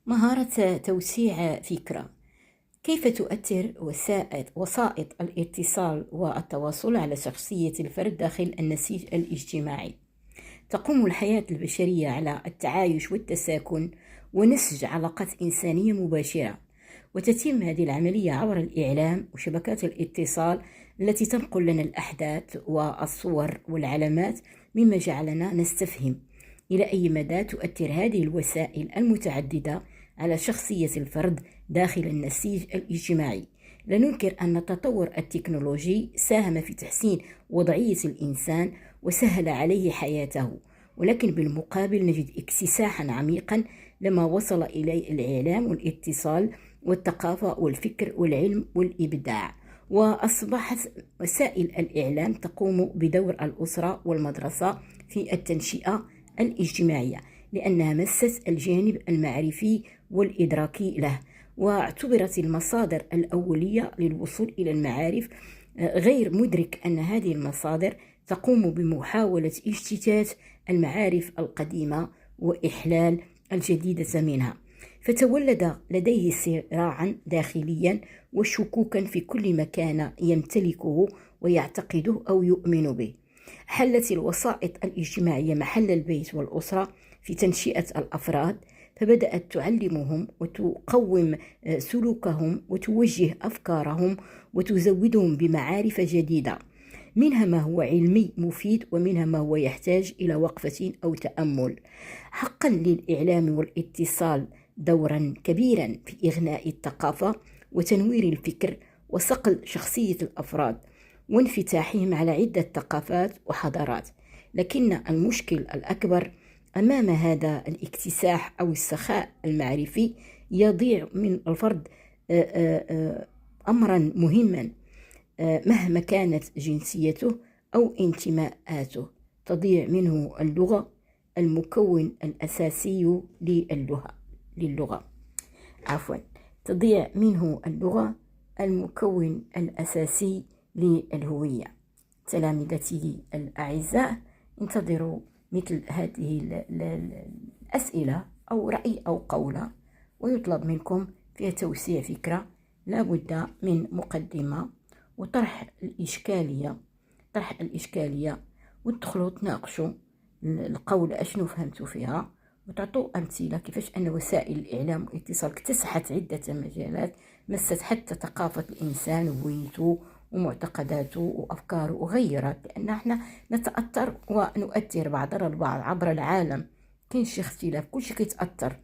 مهارة توسيع فكرة. كيف تؤثر وسائط الاتصال والتواصل على شخصية الفرد داخل النسيج الاجتماعي؟ تقوم الحياة البشرية على التعايش والتساكن ونسج علاقات إنسانية مباشرة، وتتم هذه العملية عبر الإعلام وشبكات الاتصال التي تنقل لنا الأحداث والصور والعلامات، مما جعلنا نستفهم إلى أي مدى تؤثر هذه الوسائل المتعددة على شخصية الفرد داخل النسيج الاجتماعي. لا ننكر أن التطور التكنولوجي ساهم في تحسين وضعية الإنسان وسهل عليه حياته، ولكن بالمقابل نجد اكتساحا عميقا لما وصل إليه الإعلام والاتصال والثقافة والفكر والعلم والإبداع. وأصبحت وسائل الإعلام تقوم بدور الأسرة والمدرسة في التنشئة الاجتماعية، لأنها مست الجانب المعرفي والإدراكي له، واعتبرت المصادر الأولية للوصول إلى المعارف، غير مدرك أن هذه المصادر تقوم بمحاولة اجتثاث المعارف القديمة وإحلال الجديدة منها، فتولد لديه صراعا داخليا وشكوكا في كل ما كان يمتلكه ويعتقده أو يؤمن به. حلت الوسائط الاجتماعية محل البيت والأسرة في تنشئة الأفراد، فبدأت تعلمهم وتقوم سلوكهم وتوجه أفكارهم وتزودهم بمعارف جديدة، منها ما هو علمي مفيد ومنها ما هو يحتاج إلى وقفة أو تأمل. حقا للإعلام والاتصال دورا كبيرا في إغناء الثقافة وتنوير الفكر وصقل شخصية الأفراد وانفتاحهم على عدة ثقافات وحضارات، لكن المشكل الأكبر أمام هذا الاكتساح أو السخاء المعرفي يضيع من الفرد أمرا مهما مهما كانت جنسيته أو انتماءاته. تضيع منه اللغة، المكون الأساسي تضيع منه اللغة، المكون الأساسي للهوية. تلامذتي الأعزاء، انتظروا مثل هذه الأسئلة أو رأي أو قولة، ويطلب منكم في توسيع فكرة لابد من مقدمة وطرح الإشكالية وتدخلوا تناقشوا القول أشنو فهمتوا فيها، وتعطوا أمثلة كيفاش أن وسائل الإعلام والاتصال اكتسحت عدة مجالات مست حتى ثقافة الإنسان وهويته ومعتقداته وأفكاره وغيرت، لأن احنا نتأثر ونؤثر بعضنا البعض عبر العالم. كاين شي اختلاف، كل شيء كيتأثر،